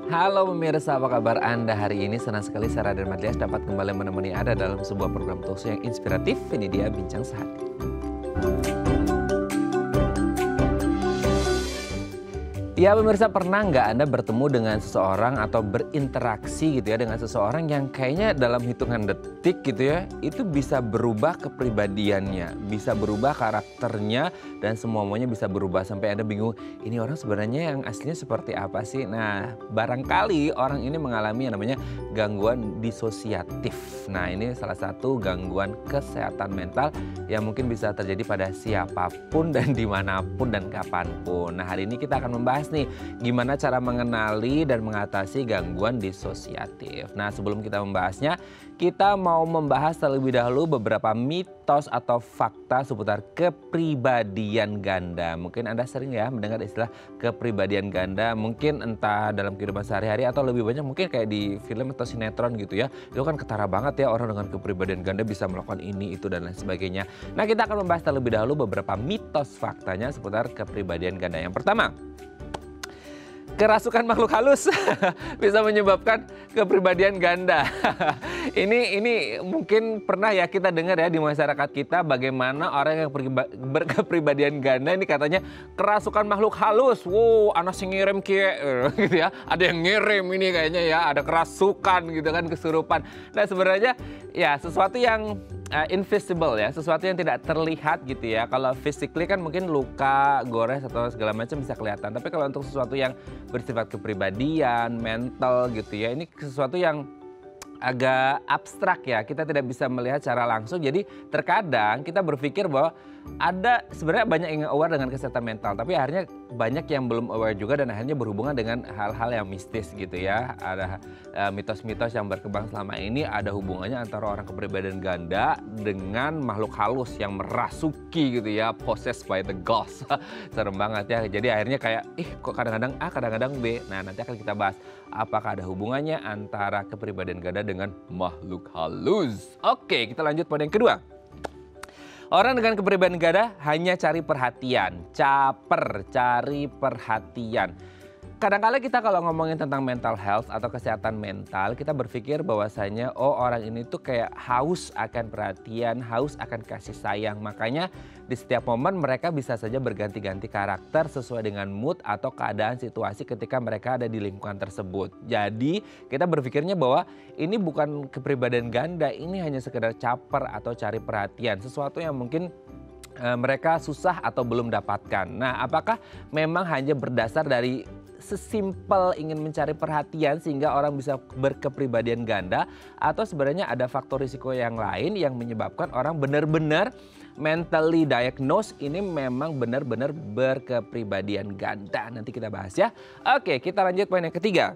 Halo pemirsa, apa kabar Anda hari ini? Senang sekali saya Raden Madlias dapat kembali menemani Anda dalam sebuah program talkshow yang inspiratif. Ini dia Bincang Sehati. Ya pemirsa, pernah nggak Anda bertemu dengan seseorang atau berinteraksi gitu ya dengan seseorang yang kayaknya dalam hitungan detik gitu ya, itu bisa berubah kepribadiannya, bisa berubah karakternya, dan semuanya bisa berubah sampai Anda bingung, ini orang sebenarnya yang aslinya seperti apa sih? Nah, barangkali orang ini mengalami yang namanya gangguan disosiatif. Nah, ini salah satu gangguan kesehatan mental yang mungkin bisa terjadi pada siapapun dan dimanapun dan kapanpun. Nah, hari ini kita akan membahas nih gimana cara mengenali dan mengatasi gangguan disosiatif. Nah, sebelum kita membahasnya, kita mau membahas terlebih dahulu beberapa mitos atau fakta seputar kepribadian ganda. Mungkin Anda sering ya mendengar istilah kepribadian ganda, mungkin entah dalam kehidupan sehari-hari atau lebih banyak mungkin kayak di film atau sinetron gitu ya. Itu kan ketara banget ya orang dengan kepribadian ganda bisa melakukan ini, itu, dan lain sebagainya. Nah, kita akan membahas terlebih dahulu beberapa mitos faktanya seputar kepribadian ganda. Yang pertama, kerasukan makhluk halus bisa menyebabkan kepribadian ganda. Ini mungkin pernah ya kita dengar ya di masyarakat kita bagaimana orang yang berkepribadian ganda ini katanya kerasukan makhluk halus. Wow, anak sing ngirim kie gitu ya. Ada yang ngirim ini kayaknya ya, ada kerasukan gitu kan, kesurupan. Nah, sebenarnya ya sesuatu yang invisible ya, sesuatu yang tidak terlihat gitu ya. Kalau physically kan mungkin luka, gores atau segala macam bisa kelihatan. Tapi kalau untuk sesuatu yang bersifat kepribadian, mental gitu ya, ini sesuatu yang agak abstrak ya, kita tidak bisa melihat secara langsung. Jadi terkadang kita berpikir bahwa ada sebenarnya banyak yang aware dengan kesehatan mental, tapi akhirnya banyak yang belum aware juga dan akhirnya berhubungan dengan hal-hal yang mistis gitu ya. Ada mitos-mitos yang berkembang selama ini, ada hubungannya antara orang kepribadian ganda dengan makhluk halus yang merasuki gitu ya, possessed by the ghost. Serem banget ya. Jadi akhirnya kayak kok kadang-kadang A, kadang-kadang B. Nah, nanti akan kita bahas apakah ada hubungannya antara kepribadian ganda dengan makhluk halus. Oke, kita lanjut pada yang kedua. Orang dengan kepribadian ganda hanya cari perhatian, caper, cari perhatian. Kadang-kala kita kalau ngomongin tentang mental health atau kesehatan mental, kita berpikir bahwasanya orang ini tuh kayak haus akan perhatian, haus akan kasih sayang. Makanya di setiap momen mereka bisa saja berganti-ganti karakter sesuai dengan mood atau keadaan situasi ketika mereka ada di lingkungan tersebut. Jadi kita berpikirnya bahwa ini bukan kepribadian ganda, ini hanya sekedar caper atau cari perhatian. Sesuatu yang mungkin mereka susah atau belum dapatkan. Nah, apakah memang hanya berdasar dari sesimpel ingin mencari perhatian sehingga orang bisa berkepribadian ganda, atau sebenarnya ada faktor risiko yang lain yang menyebabkan orang benar-benar mentally diagnosed ini memang benar-benar berkepribadian ganda? Nanti kita bahas ya. Oke, kita lanjut poin yang ketiga.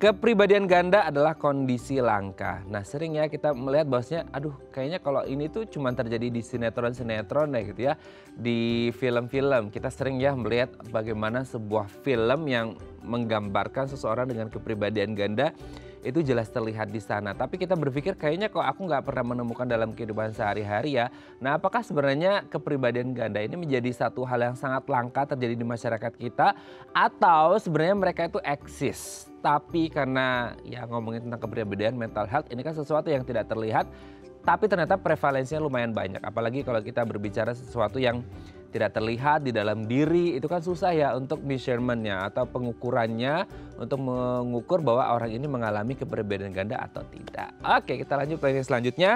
Kepribadian ganda adalah kondisi langka. Nah, sering ya kita melihat bahwasanya aduh kayaknya kalau ini tuh cuma terjadi di sinetron-sinetron ya gitu ya. Di film-film kita sering ya melihat bagaimana sebuah film yang menggambarkan seseorang dengan kepribadian ganda itu jelas terlihat di sana. Tapi kita berpikir kayaknya kok aku nggak pernah menemukan dalam kehidupan sehari-hari ya. Nah, apakah sebenarnya kepribadian ganda ini menjadi satu hal yang sangat langka terjadi di masyarakat kita, atau sebenarnya mereka itu eksis? Tapi karena ya ngomongin tentang kepribadian mental health ini kan sesuatu yang tidak terlihat, tapi ternyata prevalensinya lumayan banyak. Apalagi kalau kita berbicara sesuatu yang tidak terlihat di dalam diri, itu kan susah ya untuk measurementnya atau pengukurannya untuk mengukur bahwa orang ini mengalami kepribadian ganda atau tidak. Oke, kita lanjut ke yang selanjutnya.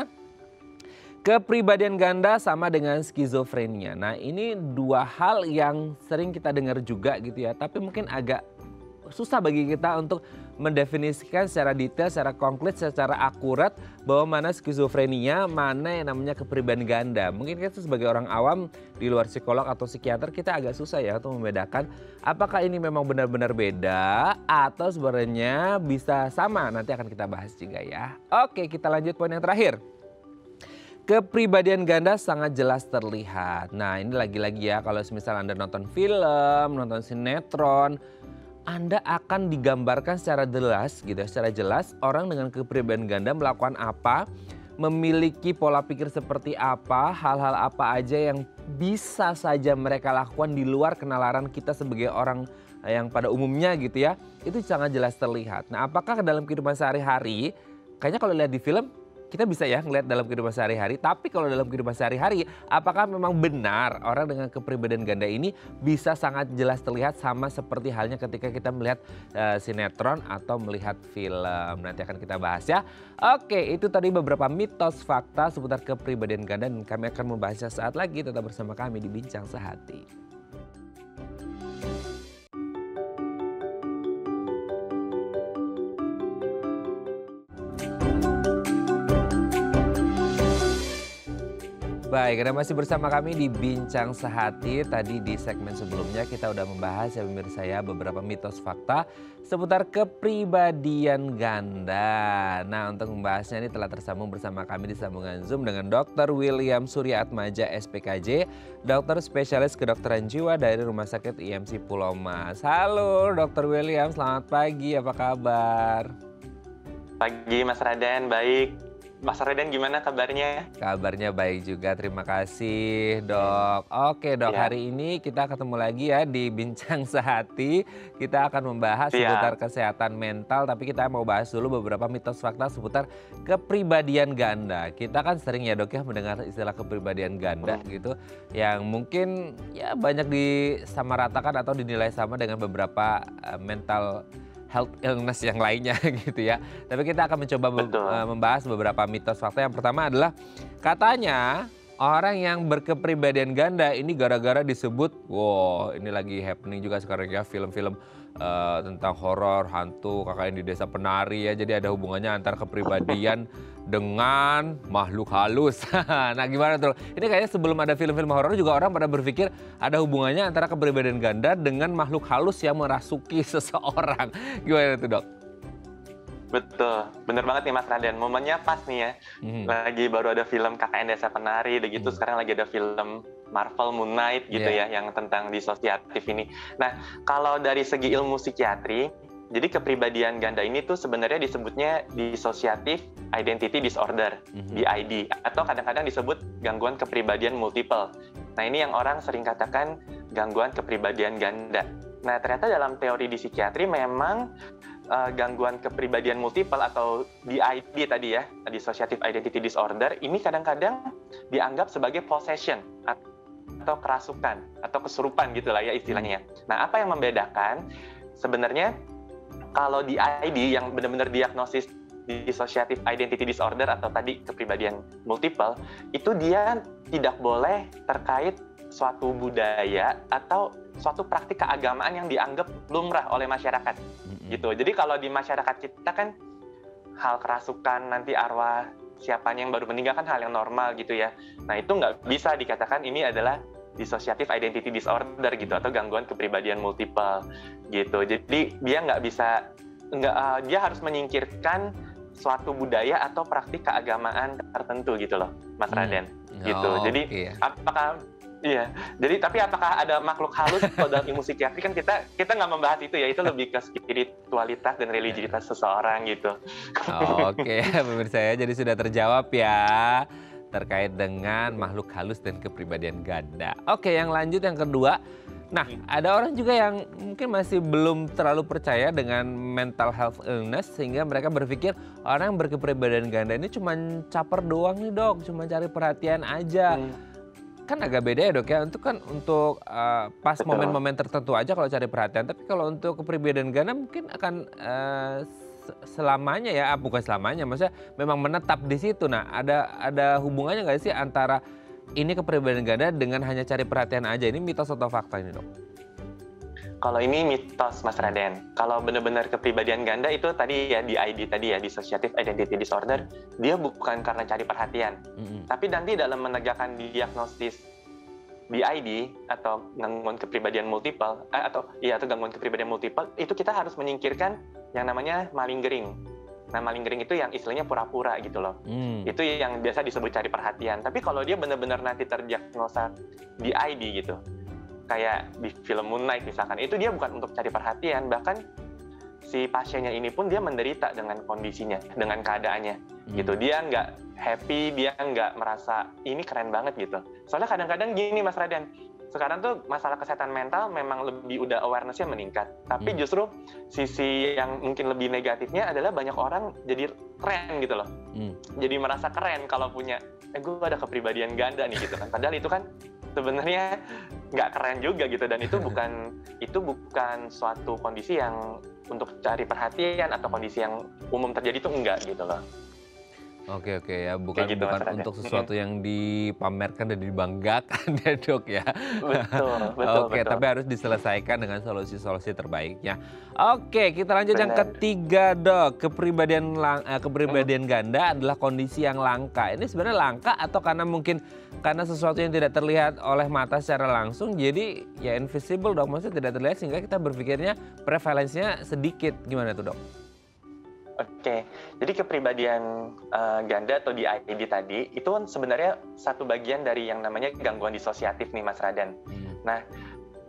Kepribadian ganda sama dengan skizofrenia. Nah, ini dua hal yang sering kita dengar juga gitu ya, tapi mungkin agak susah bagi kita untuk mendefinisikan secara detail, secara konkret, secara akurat bahwa mana skizofrenia, mana yang namanya kepribadian ganda. Mungkin kita sebagai orang awam di luar psikolog atau psikiater kita agak susah ya untuk membedakan apakah ini memang benar-benar beda atau sebenarnya bisa sama. Nanti akan kita bahas juga ya. Oke, kita lanjut poin yang terakhir. Kepribadian ganda sangat jelas terlihat. Nah, ini lagi-lagi ya kalau misalnya Anda nonton film, nonton sinetron, Anda akan digambarkan secara jelas gitu ya, secara jelas orang dengan kepribadian ganda melakukan apa, memiliki pola pikir seperti apa, hal-hal apa aja yang bisa saja mereka lakukan di luar kenalaran kita sebagai orang yang pada umumnya gitu ya, itu sangat jelas terlihat. Nah, apakah dalam kehidupan sehari-hari, kayaknya kalau lihat di film kita bisa ya ngelihat dalam kehidupan sehari-hari, tapi kalau dalam kehidupan sehari-hari apakah memang benar orang dengan kepribadian ganda ini bisa sangat jelas terlihat sama seperti halnya ketika kita melihat sinetron atau melihat film. Nanti akan kita bahas ya. Oke, itu tadi beberapa mitos fakta seputar kepribadian ganda dan kami akan membahasnya saat lagi. Tetap bersama kami di Bincang Sehati. Baik, Anda masih bersama kami di Bincang Sehati. Tadi di segmen sebelumnya kita udah membahas ya pemirsa ya beberapa mitos fakta seputar kepribadian ganda. Nah, untuk membahasnya ini telah tersambung bersama kami di sambungan Zoom dengan Dr. William Suryaatmaja SPKJ, dokter spesialis kedokteran jiwa dari Rumah Sakit IMC Pulau Mas. Halo Dr. William, selamat pagi, apa kabar? Pagi Mas Raden, baik. Mas Raden gimana kabarnya? Kabarnya baik juga, terima kasih dok. Oke dok, hari ini kita ketemu lagi ya di Bincang Sehati. Kita akan membahas seputar kesehatan mental, tapi kita mau bahas dulu beberapa mitos fakta seputar kepribadian ganda. Kita kan sering ya dok ya mendengar istilah kepribadian ganda gitu, yang mungkin ya banyak disamaratakan atau dinilai sama dengan beberapa mental health illness yang lainnya gitu ya. Tapi kita akan mencoba membahas beberapa mitos fakta. Yang pertama adalah katanya orang yang berkepribadian ganda ini gara-gara disebut, wow ini lagi happening juga sekarang ya, film-film tentang horor, hantu, KKN di Desa Penari ya. Jadi ada hubungannya antara kepribadian dengan makhluk halus. Nah gimana tuh? Ini kayaknya sebelum ada film-film horor juga orang pada berpikir ada hubungannya antara kepribadian ganda dengan makhluk halus yang merasuki seseorang. Gimana tuh dok? Betul, bener banget nih Mas Raden. Momennya pas nih ya. Lagi baru ada film KKN Desa Penari, udah gitu sekarang lagi ada film Marvel Moon Knight gitu ya, yang tentang disosiatif ini. Nah, kalau dari segi ilmu psikiatri, jadi kepribadian ganda ini tuh sebenarnya disebutnya dissociative identity disorder, DID, atau kadang-kadang disebut gangguan kepribadian multiple. Nah, ini yang orang sering katakan gangguan kepribadian ganda. Nah, ternyata dalam teori di psikiatri memang gangguan kepribadian multiple atau DID tadi ya, dissociative identity disorder, ini kadang-kadang dianggap sebagai possession atau kerasukan atau kesurupan gitulah ya istilahnya. Nah, apa yang membedakan? Sebenarnya kalau DID yang benar-benar diagnosis dissociative identity disorder atau tadi kepribadian multiple, itu dia tidak boleh terkait suatu budaya atau suatu praktik keagamaan yang dianggap lumrah oleh masyarakat gitu. Jadi kalau di masyarakat kita kan hal kerasukan, nanti arwah siapanya yang baru meninggal kan hal yang normal gitu ya. Nah itu nggak bisa dikatakan ini adalah dissociative identity disorder gitu atau gangguan kepribadian multiple gitu. Jadi dia nggak bisa, dia harus menyingkirkan suatu budaya atau praktik keagamaan tertentu gitu loh, Mas Raden. Gitu. Jadi apakah tapi apakah ada makhluk halus kalau dalam ilmu psikiatri kan kita nggak membahas itu ya, itu lebih ke spiritualitas dan religiusitas seseorang gitu. Oke, pemirsa ya, jadi sudah terjawab ya terkait dengan makhluk halus dan kepribadian ganda. Oke, yang lanjut yang kedua. Nah, ada orang juga yang mungkin masih belum terlalu percaya dengan mental health illness sehingga mereka berpikir orang yang berkepribadian ganda ini cuma caper doang nih dok, cuma cari perhatian aja. Kan agak beda ya dok ya, untuk pas momen-momen tertentu aja kalau cari perhatian. Tapi kalau untuk kepribadian ganda mungkin akan selamanya ya, bukan selamanya, maksudnya memang menetap di situ. Nah ada hubungannya nggak sih antara ini kepribadian ganda dengan hanya cari perhatian aja? Ini mitos atau fakta ini dok? Kalau ini mitos Mas Raden. Kalau benar-benar kepribadian ganda itu tadi ya, DID tadi ya, dissociative identity disorder, dia bukan karena cari perhatian. Tapi nanti dalam menegakkan diagnosis DID atau gangguan kepribadian multiple atau gangguan kepribadian multiple, itu kita harus menyingkirkan yang namanya malingering. Nah, malingering itu yang istilahnya pura-pura gitu loh. Itu yang biasa disebut cari perhatian. Tapi kalau dia benar-benar nanti terdiagnosa DID gitu, kayak di film Moon Knight misalkan, itu dia bukan untuk cari perhatian, bahkan si pasiennya ini pun dia menderita dengan kondisinya, dengan keadaannya, gitu. Dia nggak happy, dia nggak merasa ini keren banget gitu. Soalnya kadang-kadang gini Mas Raden, sekarang tuh masalah kesehatan mental memang lebih udah awareness-nya meningkat. Tapi justru sisi yang mungkin lebih negatifnya adalah banyak orang jadi keren gitu loh. Jadi merasa keren kalau punya, gue ada kepribadian ganda nih gitu kan. Padahal itu kan sebenarnya nggak keren juga gitu, dan itu bukan suatu kondisi yang untuk cari perhatian atau kondisi yang umum terjadi itu enggak gitu loh. Oke ya, bukan gitu, untuk sesuatu yang dipamerkan dan dibanggakan ya dok ya. Betul. Oke, tapi harus diselesaikan dengan solusi-solusi terbaiknya. Oke, kita lanjut yang ketiga dok. Kepribadian ganda adalah kondisi yang langka. Ini sebenarnya langka atau karena sesuatu yang tidak terlihat oleh mata secara langsung, jadi ya invisible dok, maksudnya tidak terlihat sehingga kita berpikirnya prevalensinya sedikit. Gimana tuh dok? Oke, jadi kepribadian ganda atau DID tadi itu kan sebenarnya satu bagian dari yang namanya gangguan disosiatif nih Mas Raden. Nah,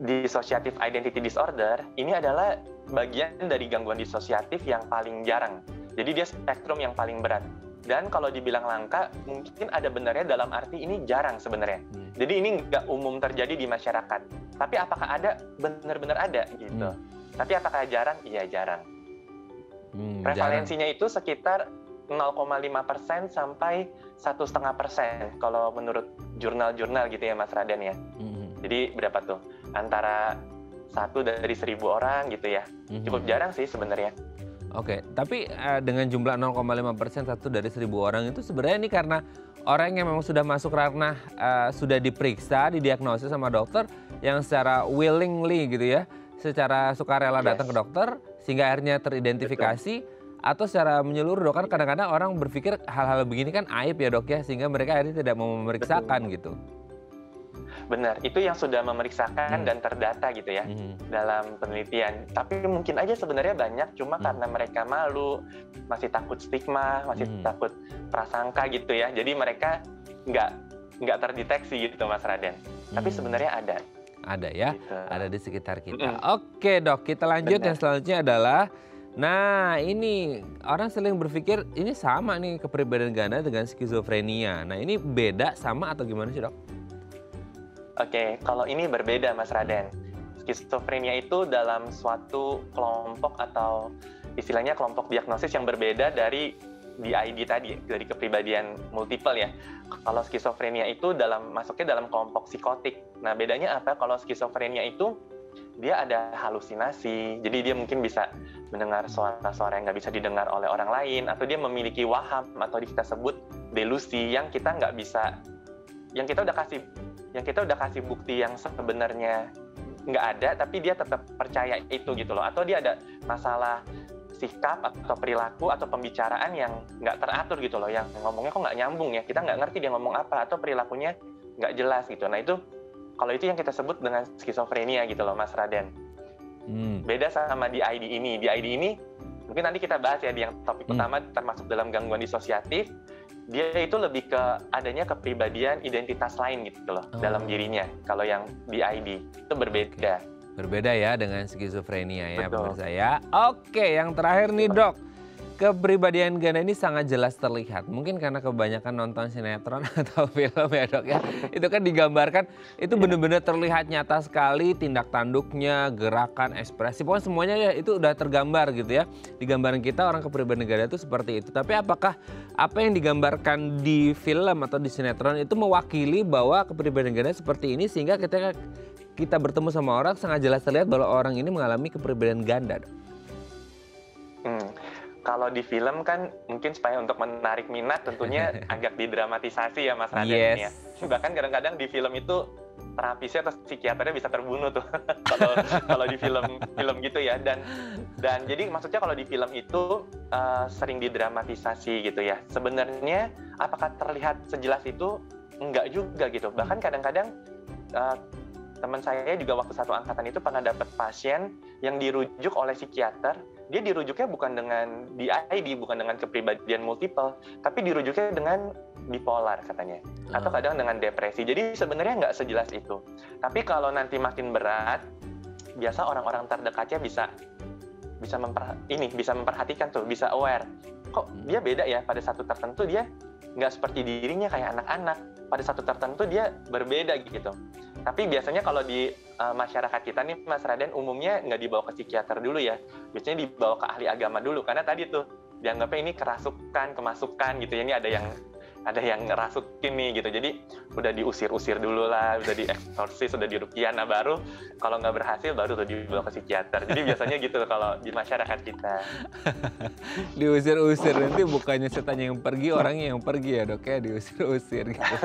dissociative identity disorder ini adalah bagian dari gangguan disosiatif yang paling jarang. Jadi dia spektrum yang paling berat. Dan kalau dibilang langka, mungkin ada benarnya dalam arti ini jarang sebenarnya. Jadi ini nggak umum terjadi di masyarakat. Tapi apakah ada? Benar-benar ada gitu. Tapi apakah jarang? Iya jarang. Prevalensinya itu sekitar 0,5% sampai 1,5% kalau menurut jurnal-jurnal gitu ya Mas Raden ya. Jadi berapa tuh? Antara 1 dari 1.000 orang gitu ya. Cukup jarang sih sebenarnya. Oke, tapi dengan jumlah 0,5% 1 dari 1.000 orang itu sebenarnya ini karena orang yang memang sudah masuk ranah sudah diperiksa, didiagnosis sama dokter yang secara willingly gitu ya, secara sukarela datang ke dokter sehingga akhirnya teridentifikasi. Atau secara menyeluruh dok, kan kadang-kadang orang berpikir hal-hal begini kan aib ya dok ya, sehingga mereka akhirnya tidak mau memeriksakan gitu. Benar, itu yang sudah memeriksakan dan terdata gitu ya dalam penelitian. Tapi mungkin aja sebenarnya banyak, cuma karena mereka malu, masih takut stigma, masih takut prasangka gitu ya. Jadi mereka nggak terdeteksi gitu Mas Raden. Tapi sebenarnya ada. Ada ya, gitu. Ada di sekitar kita. Oke dok, kita lanjut. Yang selanjutnya adalah, nah ini orang sering berpikir ini sama nih kepribadian ganda dengan skizofrenia. Nah ini beda, sama atau gimana sih dok? Oke, kalau ini berbeda Mas Raden. Skizofrenia itu dalam suatu kelompok atau istilahnya kelompok diagnosis yang berbeda dari DID tadi, dari kepribadian multiple ya. Kalau skizofrenia itu masuknya dalam kelompok psikotik. Nah bedanya apa? Kalau skizofrenia itu dia ada halusinasi, jadi dia mungkin bisa mendengar suara-suara yang nggak bisa didengar oleh orang lain, atau dia memiliki waham atau kita sebut delusi yang kita nggak bisa, yang kita udah kasih bukti yang sebenarnya nggak ada, tapi dia tetap percaya itu gitu loh. Atau dia ada masalah sikap atau perilaku atau pembicaraan yang nggak teratur gitu loh, yang ngomongnya kok nggak nyambung ya, kita nggak ngerti dia ngomong apa, atau perilakunya nggak jelas gitu. Nah itu kalau itu yang kita sebut dengan skizofrenia gitu loh Mas Raden. Beda sama DID ini. DID ini mungkin nanti kita bahas ya di yang topik utama, termasuk dalam gangguan disosiatif. Dia itu lebih ke adanya kepribadian identitas lain gitu loh dalam dirinya. Kalau yang DID itu berbeda. Berbeda ya dengan skizofrenia ya pemirsa ya. Oke, yang terakhir nih dok. Kepribadian ganda ini sangat jelas terlihat. Mungkin karena kebanyakan nonton sinetron atau film ya dok ya. Itu kan digambarkan, itu benar-benar terlihat nyata sekali tindak tanduknya, gerakan, ekspresi. Pokoknya semuanya ya itu udah tergambar gitu ya. Di gambaran kita orang kepribadian ganda itu seperti itu. Tapi apakah apa yang digambarkan di film atau di sinetron itu mewakili bahwa kepribadian ganda seperti ini sehingga ketika kita bertemu sama orang sangat jelas terlihat bahwa orang ini mengalami kepribadian ganda dok? Kalau di film kan mungkin supaya untuk menarik minat tentunya agak didramatisasi ya Mas Raden ya. Bahkan kadang-kadang di film itu terapisnya atau psikiaternya bisa terbunuh tuh kalau di film gitu ya. Dan jadi maksudnya kalau di film itu sering didramatisasi gitu ya. Sebenarnya apakah terlihat sejelas itu? Enggak juga gitu. Bahkan kadang-kadang teman saya juga waktu satu angkatan itu pernah dapat pasien yang dirujuk oleh psikiater. Dia dirujuknya bukan dengan DID, bukan dengan kepribadian multiple, tapi dirujuknya dengan bipolar katanya. Atau kadang dengan depresi. Jadi sebenarnya nggak sejelas itu. Tapi kalau nanti makin berat, biasa orang-orang terdekatnya bisa bisa memperhatikan tuh, bisa aware. Kok dia beda ya, pada satu tertentu dia nggak seperti dirinya kayak anak-anak, pada satu tertentu dia berbeda gitu. Tapi biasanya kalau di masyarakat kita nih Mas Raden, umumnya nggak dibawa ke psikiater dulu ya, biasanya dibawa ke ahli agama dulu, karena tadi tuh dianggapnya ini kerasukan, kemasukan gitu ya, ini ada yang ngerasukin nih gitu, jadi udah diusir-usir dulu lah, udah dieksorsis, udah diruqyah, nah baru kalau nggak berhasil baru tuh dibawa ke psikiater. Jadi biasanya gitu kalau di masyarakat kita. Diusir-usir, nanti bukannya setannya yang pergi, orangnya yang pergi ya Dok ya, diusir-usir gitu.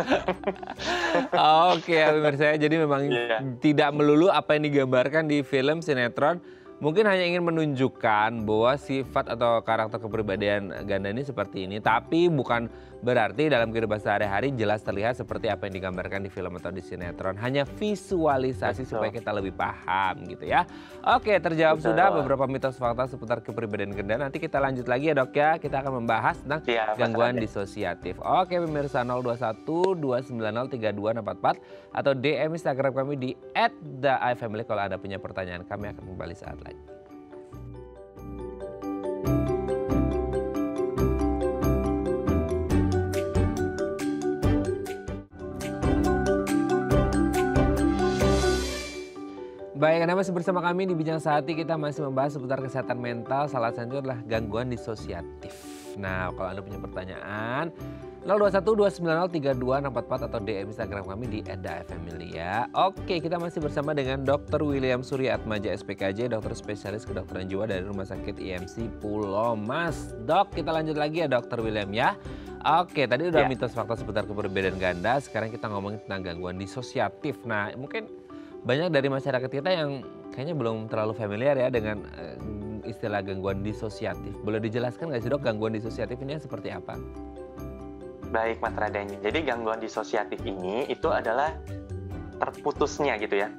Oke ya pemirsa, jadi memang tidak melulu apa yang digambarkan di film sinetron mungkin hanya ingin menunjukkan bahwa sifat atau karakter kepribadian ganda ini seperti ini, tapi bukan berarti dalam kehidupan sehari-hari jelas terlihat seperti apa yang digambarkan di film atau di sinetron. Hanya visualisasi supaya kita lebih paham gitu ya. Oke, terjawab sudah beberapa mitos fakta seputar kepribadian ganda. Nanti kita lanjut lagi ya Dok ya, kita akan membahas tentang gangguan disosiatif. Oke pemirsa, 021 290 3244 atau DM Instagram kami di @theifamily kalau Anda punya pertanyaan. Kami akan kembali saat lagi. Baik, Anda masih bersama kami di Bincang Sehati. Kita masih membahas seputar kesehatan mental. Salah satunya adalah gangguan disosiatif. Nah, kalau Anda punya pertanyaan, 021 290 3244 atau DM Instagram kami di @theifamily ya. Oke, kita masih bersama dengan Dr. William Suryaatmaja SPKJ, dokter spesialis kedokteran jiwa dari Rumah Sakit IMC Pulau Mas. Dok, kita lanjut lagi ya Dr. William ya. Oke, tadi udah mitos fakta seputar kepribadian ganda. Sekarang kita ngomongin tentang gangguan disosiatif. Nah, mungkin banyak dari masyarakat kita yang kayaknya belum terlalu familiar ya dengan istilah gangguan disosiatif. Boleh dijelaskan nggak sih Dok, gangguan disosiatif ini seperti apa? Baik Mas Raden, jadi gangguan disosiatif ini itu adalah terputusnya gitu ya,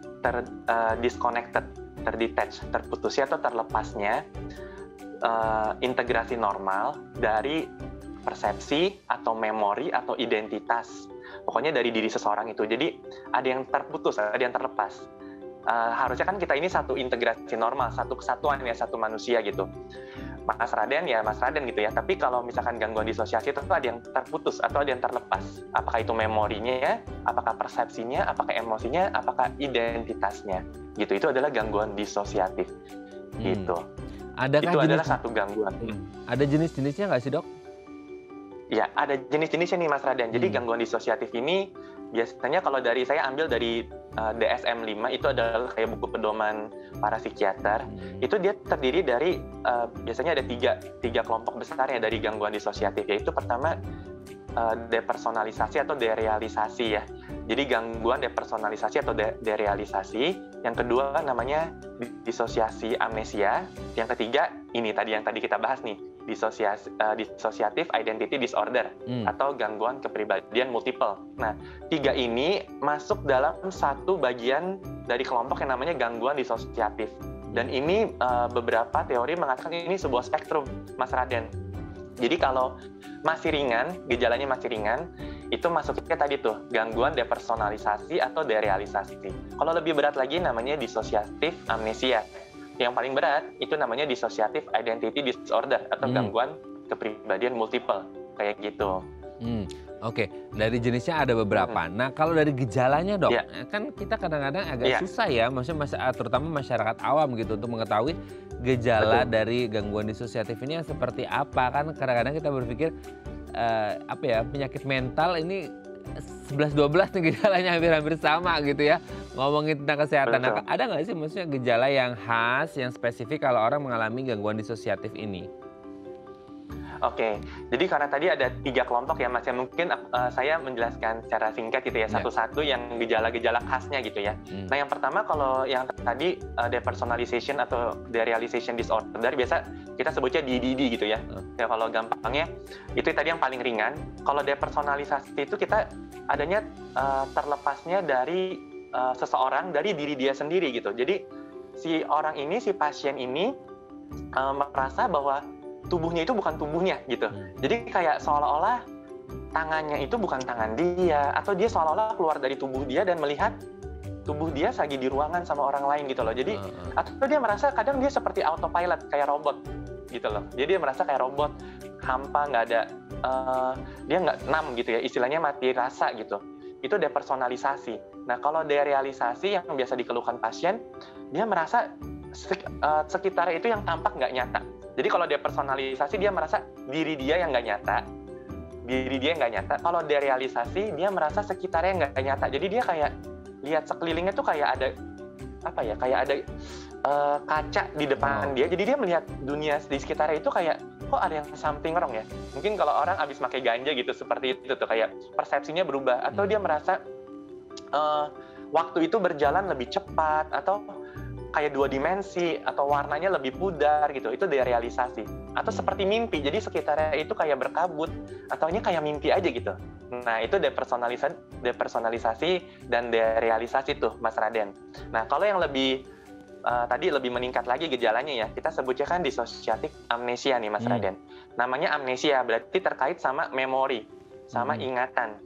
disconnected, terdetach, terputusnya atau terlepasnya integrasi normal dari persepsi atau memori atau identitas. Pokoknya dari diri seseorang itu. Jadi ada yang terputus, ada yang terlepas. Harusnya kan kita ini satu integrasi normal, satu kesatuan ya, satu manusia gitu. Mas Raden ya Mas Raden gitu ya. Tapi kalau misalkan gangguan disosiasi itu ada yang terputus atau ada yang terlepas. Apakah itu memorinya ya, apakah persepsinya, apakah emosinya, apakah identitasnya. Gitu. Itu adalah gangguan disosiatif. Gitu. Itu adalah satu gangguan. Ada jenis-jenisnya nggak sih Dok? Ya, ada jenis-jenisnya nih Mas Raden. Jadi gangguan disosiatif ini biasanya kalau dari saya ambil dari DSM-5 itu adalah kayak buku pedoman para psikiater. Itu dia terdiri dari biasanya ada tiga kelompok besar ya dari gangguan disosiatif, yaitu pertama depersonalisasi atau derealisasi ya. Jadi gangguan depersonalisasi atau derealisasi. Yang kedua namanya disosiasi amnesia. Yang ketiga ini yang tadi kita bahas nih, dissociative identity disorder atau gangguan kepribadian multiple. Nah, tiga ini masuk dalam satu bagian dari kelompok yang namanya gangguan disosiatif. Dan ini beberapa teori mengatakan ini sebuah spektrum, Mas Raden. Jadi kalau masih ringan, gejalanya masih ringan, itu masuknya tadi tuh gangguan depersonalisasi atau derealisasi. Kalau lebih berat lagi namanya dissociative amnesia. Yang paling berat itu namanya dissociative identity disorder atau gangguan kepribadian multiple, kayak gitu. Oke, dari jenisnya ada beberapa. Nah, kalau dari gejalanya Dok, kan kita kadang-kadang agak susah ya, maksudnya terutama masyarakat awam gitu untuk mengetahui gejala dari gangguan disosiatif ini yang seperti apa. Kan kadang-kadang kita berpikir penyakit mental ini 11-12 nih gejalanya hampir-hampir sama gitu ya. Ngomongin tentang kesehatan, nah, ada nggak sih maksudnya gejala yang khas, yang spesifik kalau orang mengalami gangguan disosiatif ini? Oke, jadi karena tadi ada 3 kelompok ya Mas, ya mungkin saya menjelaskan secara singkat gitu ya, satu-satu yang gejala-gejala khasnya gitu ya. Nah yang pertama kalau yang tadi depersonalization atau derealization disorder, biasa kita sebutnya DDD gitu ya. Ya kalau gampangnya, itu tadi yang paling ringan. Kalau depersonalisasi itu kita adanya terlepasnya dari seseorang, dari diri dia sendiri gitu. Jadi si orang ini, si pasien ini merasa bahwa tubuhnya itu bukan tubuhnya gitu. Jadi kayak seolah-olah tangannya itu bukan tangan dia, atau dia seolah-olah keluar dari tubuh dia dan melihat tubuh dia lagi di ruangan sama orang lain gitu loh. Jadi atau dia merasa kadang dia seperti autopilot kayak robot gitu loh. Jadi dia merasa kayak robot, hampa, nggak ada dia nggak numb gitu ya, istilahnya mati rasa gitu. Itu depersonalisasi. Nah kalau derealisasi yang biasa dikeluhkan pasien, dia merasa sekitarnya itu yang tampak nggak nyata. Jadi kalau depersonalisasi dia merasa diri dia yang nggak nyata. Kalau derealisasi dia merasa sekitarnya nggak nyata. Jadi dia kayak lihat sekelilingnya tuh kayak ada kaca di depan dia. Jadi dia melihat dunia di sekitarnya itu kayak kok ada yang something wrong ya. Mungkin kalau orang habis pakai ganja gitu seperti itu tuh kayak persepsinya berubah, atau dia merasa waktu itu berjalan lebih cepat, atau kayak 2 dimensi, atau warnanya lebih pudar gitu. Itu derealisasi. Atau seperti mimpi, jadi sekitarnya itu kayak berkabut, atau ini kayak mimpi aja gitu. Nah itu depersonalisasi dan derealisasi tuh Mas Raden. Nah kalau yang lebih tadi lebih meningkat lagi gejalanya ya, kita sebutnya kan dissociative amnesia nih Mas Raden. Namanya amnesia berarti terkait sama memori, sama ingatan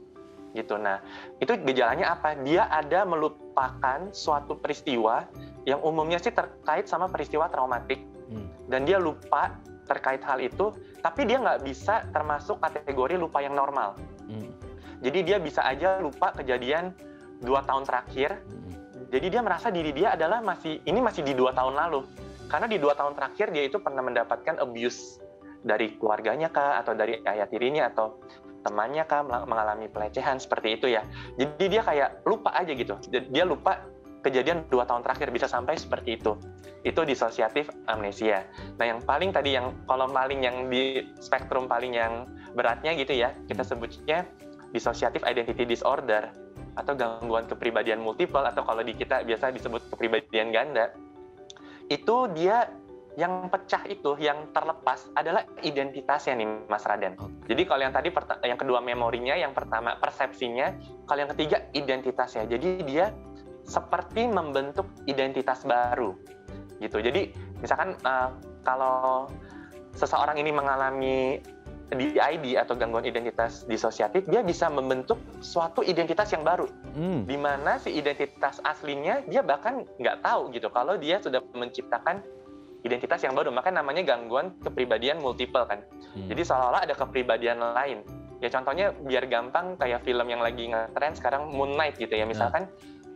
gitu. Nah itu gejalanya apa? Dia ada melupakan suatu peristiwa yang umumnya sih terkait sama peristiwa traumatik, dan dia lupa terkait hal itu, tapi dia nggak bisa termasuk kategori lupa yang normal. Jadi dia bisa aja lupa kejadian 2 tahun terakhir. Jadi dia merasa diri dia adalah masih di 2 tahun lalu. Karena di 2 tahun terakhir dia itu pernah mendapatkan abuse dari keluarganya kah, atau dari ayah tirinya, atau temannya kah, mengalami pelecehan seperti itu ya. Jadi dia kayak lupa aja gitu. Dia lupa kejadian 2 tahun terakhir, bisa sampai seperti itu. Itu dissociative amnesia. Nah yang paling tadi, yang kalau paling yang di spektrum paling yang beratnya gitu ya, kita sebutnya dissociative identity disorder, atau gangguan kepribadian multiple, atau kalau di kita biasa disebut kepribadian ganda. Itu dia yang pecah itu, yang terlepas adalah identitasnya nih Mas Raden. Jadi kalau yang tadi yang kedua memorinya, yang pertama persepsinya, kalau yang ketiga identitasnya. Jadi dia seperti membentuk identitas baru gitu. Jadi misalkan kalau seseorang ini mengalami DID atau gangguan identitas disosiatif, dia bisa membentuk suatu identitas yang baru, di mana si identitas aslinya dia bahkan nggak tahu gitu kalau dia sudah menciptakan identitas yang baru. Makanya namanya gangguan kepribadian multiple kan. Jadi seolah-olah ada kepribadian lain. Ya contohnya biar gampang, kayak film yang lagi ngetren sekarang, Moon Knight gitu ya. Misalkan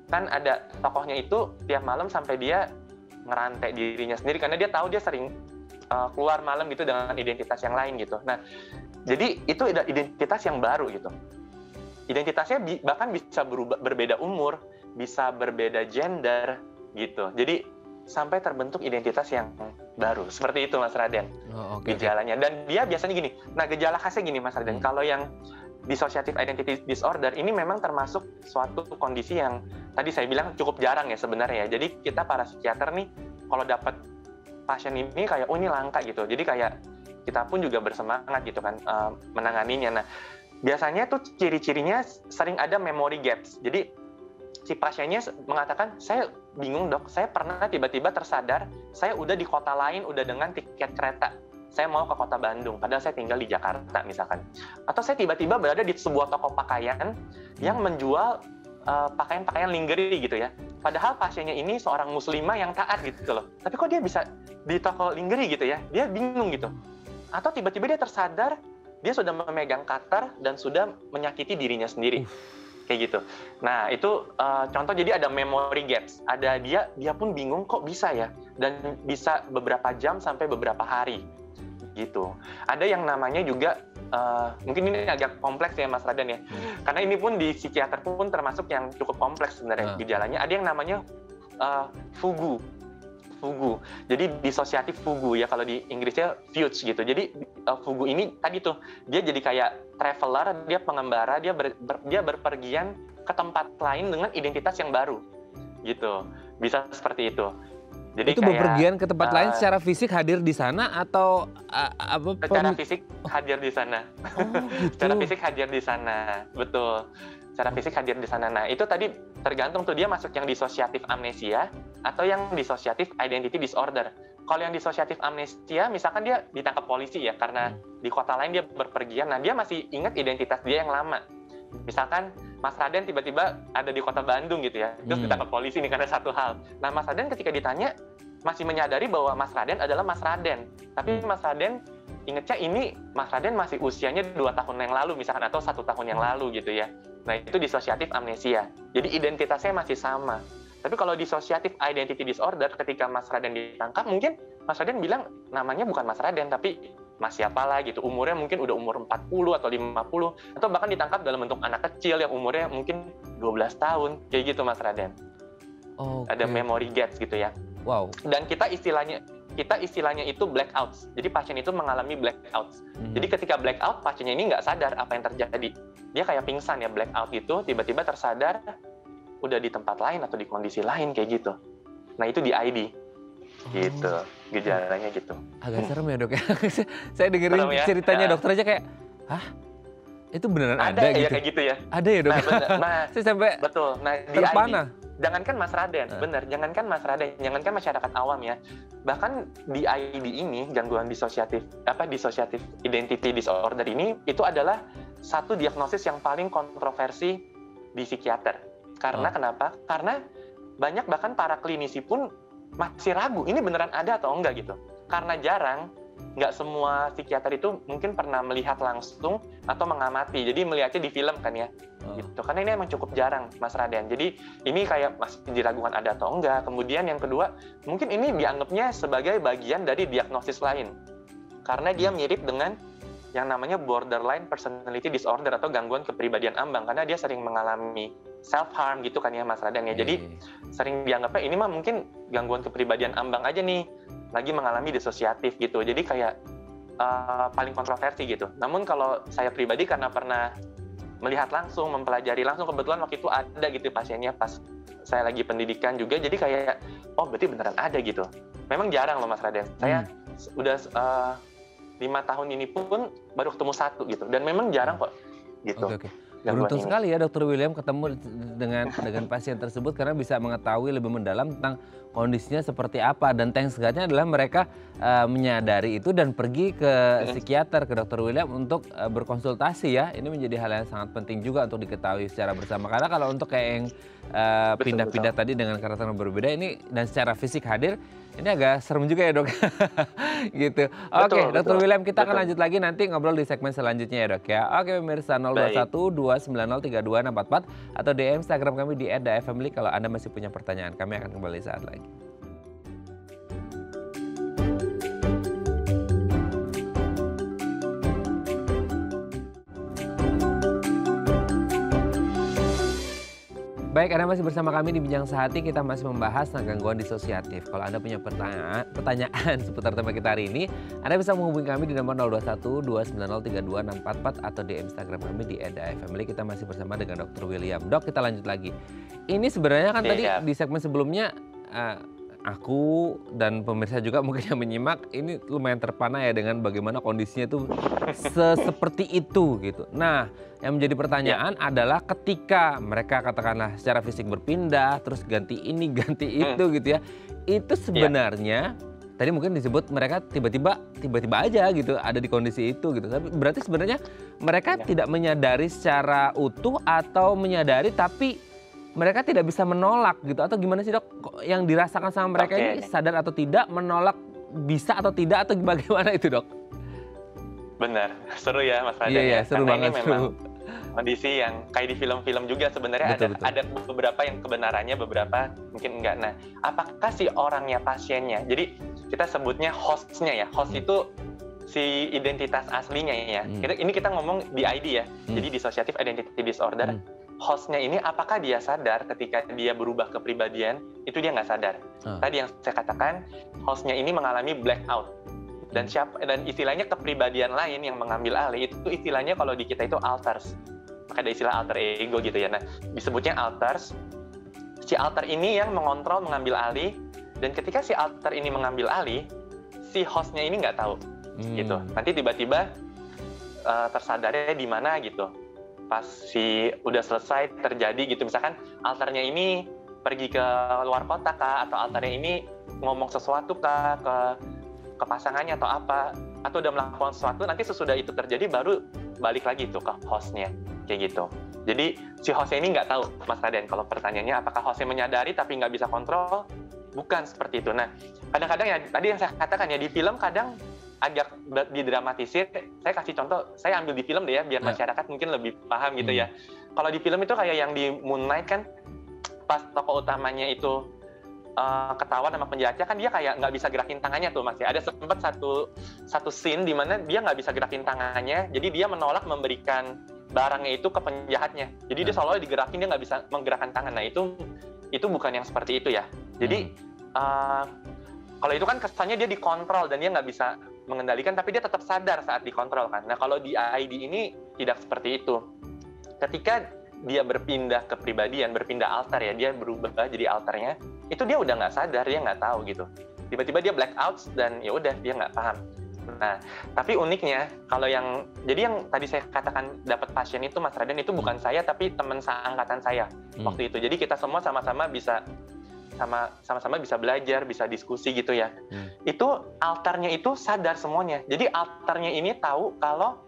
kan ada tokohnya itu tiap malam sampai dia ngerantai dirinya sendiri karena dia tahu dia sering keluar malam gitu dengan identitas yang lain gitu. Nah, jadi itu ada identitas yang baru gitu. Identitasnya bahkan bisa berbeda umur, bisa berbeda gender gitu. Jadi sampai terbentuk identitas yang baru. Seperti itu Mas Raden. Gejalanya. Dan dia biasanya gini. Nah, gejala khasnya gini Mas Raden. Kalau yang dissociative identity disorder ini memang termasuk suatu kondisi yang tadi saya bilang cukup jarang ya sebenarnya. Jadi kita para psikiater nih kalau dapat pasien ini kayak ini langka gitu. Jadi kayak kita pun juga bersemangat gitu kan menanganinya. Nah, biasanya tuh ciri-cirinya sering ada memory gaps. Jadi si pasiennya mengatakan, saya bingung dok, saya pernah tiba-tiba tersadar saya udah di kota lain, udah dengan tiket kereta. Saya mau ke kota Bandung, padahal saya tinggal di Jakarta misalkan. Atau saya tiba-tiba berada di sebuah toko pakaian yang menjual pakaian-pakaian lingerie gitu ya. Padahal pasiennya ini seorang muslimah yang taat gitu loh. Tapi kok dia bisa di toko lingerie gitu ya? Dia bingung gitu. Atau tiba-tiba dia tersadar dia sudah memegang cutter dan sudah menyakiti dirinya sendiri. Kayak gitu. Nah, itu contoh, jadi ada memory gaps. Ada dia pun bingung kok bisa ya, dan bisa beberapa jam sampai beberapa hari. Gitu. Ada yang namanya juga mungkin ini agak kompleks ya Mas Raden ya. Karena ini pun di psikiater pun termasuk yang cukup kompleks sebenarnya gejalanya. Ada yang namanya fugu. Jadi dissociative fugu ya, kalau di Inggrisnya fugue gitu. Jadi fugu ini tadi tuh dia jadi kayak traveler, dia pengembara, dia berpergian ke tempat lain dengan identitas yang baru. Gitu. Bisa seperti itu. Jadi itu bepergian ke tempat lain secara fisik hadir di sana atau secara fisik hadir di sana. Gitu. Secara fisik hadir di sana. Betul. Secara fisik hadir di sana. Nah, itu tadi tergantung tuh dia masuk yang dissociative amnesia atau yang dissociative identity disorder. Kalau yang dissociative amnesia, misalkan dia ditangkap polisi ya karena di kota lain dia berpergian, nah dia masih ingat identitas dia yang lama. Misalkan Mas Raden tiba-tiba ada di kota Bandung gitu ya, terus ditangkap polisi nih karena satu hal. Nah, Mas Raden ketika ditanya masih menyadari bahwa Mas Raden adalah Mas Raden, tapi Mas Raden ingetnya ini Mas Raden masih usianya 2 tahun yang lalu misalkan, atau 1 tahun yang lalu gitu ya. Nah, itu dissociative amnesia. Jadi identitasnya masih sama. Tapi kalau dissociative identity disorder, ketika Mas Raden ditangkap, mungkin Mas Raden bilang namanya bukan Mas Raden, tapi Mas siapa lah gitu. Umurnya mungkin udah umur 40 atau 50, atau bahkan ditangkap dalam bentuk anak kecil yang umurnya mungkin 12 tahun. Kayak gitu Mas Raden. Ada memory gaps gitu ya. Wow. Dan kita istilahnya itu blackouts. Jadi pasien itu mengalami blackouts. Jadi ketika blackout, pasiennya ini nggak sadar apa yang terjadi. Dia kayak pingsan ya, blackout gitu, tiba-tiba tersadar udah di tempat lain atau di kondisi lain kayak gitu. Nah, itu di ID. Gitu, gejalanya gitu. Agak serem ya, Dok ya. Saya dengerin ceritanya dokter aja kayak, hah? Itu beneran ada gitu? Ya kayak gitu ya. Ada ya, Dok? Nah, saya sampai betul. Nah, di terpana. ID. Jangankan Mas Raden, bener. Jangankan Mas Raden, jangankan masyarakat awam ya. Bahkan di ID ini, gangguan dissociative identity disorder ini, itu adalah satu diagnosis yang paling kontroversi di psikiater. Karena kenapa? Karena banyak bahkan para klinisi pun masih ragu, ini beneran ada atau enggak gitu. Karena jarang, nggak semua psikiater itu mungkin pernah melihat langsung atau mengamati. Jadi melihatnya di film kan ya. Gitu. Karena ini emang cukup jarang, Mas Raden. Jadi ini kayak masih diragukan ada atau enggak. Kemudian yang kedua, mungkin ini dianggapnya sebagai bagian dari diagnosis lain. Karena dia mirip dengan yang namanya borderline personality disorder atau gangguan kepribadian ambang. Karena dia sering mengalami self-harm gitu kan ya Mas Raden ya. Jadi sering dianggapnya ini mah mungkin gangguan kepribadian ambang aja nih, lagi mengalami disosiatif gitu. Jadi kayak paling kontroversi gitu. Namun kalau saya pribadi karena pernah melihat langsung, mempelajari langsung, kebetulan waktu itu ada gitu pasiennya pas saya lagi pendidikan juga, jadi kayak, oh berarti beneran ada gitu. Memang jarang loh Mas Raden. Saya udah 5 tahun ini pun baru ketemu 1 gitu, dan memang jarang kok gitu. Oke. Beruntung sekali ya Dr. William ketemu dengan pasien tersebut karena bisa mengetahui lebih mendalam tentang kondisinya seperti apa, dan thanks God-nya adalah mereka menyadari itu dan pergi ke psikiater, ke Dr. William untuk berkonsultasi ya. Ini menjadi hal yang sangat penting juga untuk diketahui secara bersama, karena kalau untuk kayak yang pindah-pindah tadi dengan karakter yang berbeda ini dan secara fisik hadir, ini agak serem juga ya Dok. Gitu. Oke, Dr. William, kita akan lanjut lagi nanti ngobrol di segmen selanjutnya ya Dok ya. Oke pemirsa, 021 290 32 644 atau DM Instagram kami di @dafamily kalau Anda masih punya pertanyaan. Kami akan kembali saat lagi. Baik, Anda masih bersama kami di Bincang Sehati. Kita masih membahas tentang gangguan disosiatif. Kalau Anda punya pertanyaan seputar tema kita hari ini, Anda bisa menghubungi kami di nomor 021 290 32 644 atau di Instagram kami di @dafamily. Kita masih bersama dengan Dr. William. Dok, kita lanjut lagi. Ini sebenarnya kan tadi di segmen sebelumnya aku dan pemirsa juga mungkin yang menyimak ini lumayan terpana ya dengan bagaimana kondisinya itu seperti itu gitu. Nah, yang menjadi pertanyaan adalah ketika mereka katakanlah secara fisik berpindah, terus ganti ini, ganti itu gitu ya. Itu sebenarnya tadi mungkin disebut mereka tiba-tiba aja gitu ada di kondisi itu gitu. Tapi berarti sebenarnya mereka tidak menyadari secara utuh atau menyadari tapi mereka tidak bisa menolak gitu, atau gimana sih Dok? Yang dirasakan sama mereka ini sadar atau tidak, menolak bisa atau tidak, atau bagaimana itu Dok? Benar, seru ya Mas Raden. Iya, seru banget. Memang kondisi yang kayak di film-film juga sebenarnya ada beberapa yang kebenarannya, beberapa mungkin enggak. Nah, apakah si orangnya, pasiennya, jadi kita sebutnya hostnya ya, host itu si identitas aslinya ya. Ini kita ngomong di ID ya, jadi dissociative identity disorder. Hostnya ini apakah dia sadar ketika dia berubah kepribadian, itu dia nggak sadar. Tadi yang saya katakan, hostnya ini mengalami blackout. Dan istilahnya kepribadian lain yang mengambil alih, itu istilahnya kalau di kita itu alters. Maka ada istilah alter ego gitu ya. Nah, disebutnya alters. Si alter ini yang mengontrol, mengambil alih. Dan ketika si alter ini mengambil alih, si hostnya ini nggak tahu. Gitu. Nanti tiba-tiba tersadarnya di mana gitu. Pas si udah selesai terjadi gitu, misalkan alternya ini pergi ke luar kota kah, atau alternya ini ngomong sesuatu kah ke pasangannya atau apa, atau udah melakukan sesuatu, nanti sesudah itu terjadi baru balik lagi tuh ke hostnya. kayak gitu. Jadi si hostnya ini nggak tahu, Mas Raden, kalau pertanyaannya apakah hostnya menyadari tapi nggak bisa kontrol, bukan seperti itu. Nah, kadang-kadang ya tadi yang saya katakan ya, di film kadang agak didramatisir. Saya kasih contoh, saya ambil di film deh ya, biar masyarakat mungkin lebih paham gitu ya. Kalau di film itu kayak yang di Moon Knight kan, pas tokoh utamanya itu ketahuan sama penjahatnya kan, dia kayak nggak bisa gerakin tangannya tuh Mas ya. Ada sempat satu scene di mana dia nggak bisa gerakin tangannya, jadi dia menolak memberikan barangnya itu ke penjahatnya. Jadi dia selalu digerakin, dia nggak bisa menggerakkan tangan. Nah itu bukan yang seperti itu ya. Jadi kalau itu kan kesannya dia dikontrol dan dia nggak bisa mengendalikan, tapi dia tetap sadar saat dikontrol kan. Nah kalau di ID ini tidak seperti itu. Ketika dia berpindah kepribadian, berpindah altar ya, dia berubah jadi altarnya, itu dia udah nggak sadar, dia nggak tahu gitu. Tiba-tiba dia blackouts dan ya udah dia nggak paham. Nah, tapi uniknya kalau jadi yang tadi saya katakan dapat pasien itu Mas Raden, itu bukan saya tapi teman seangkatan saya waktu itu. Jadi kita semua sama-sama bisa belajar, bisa diskusi gitu ya. Itu altarnya itu sadar semuanya. Jadi altarnya ini tahu kalau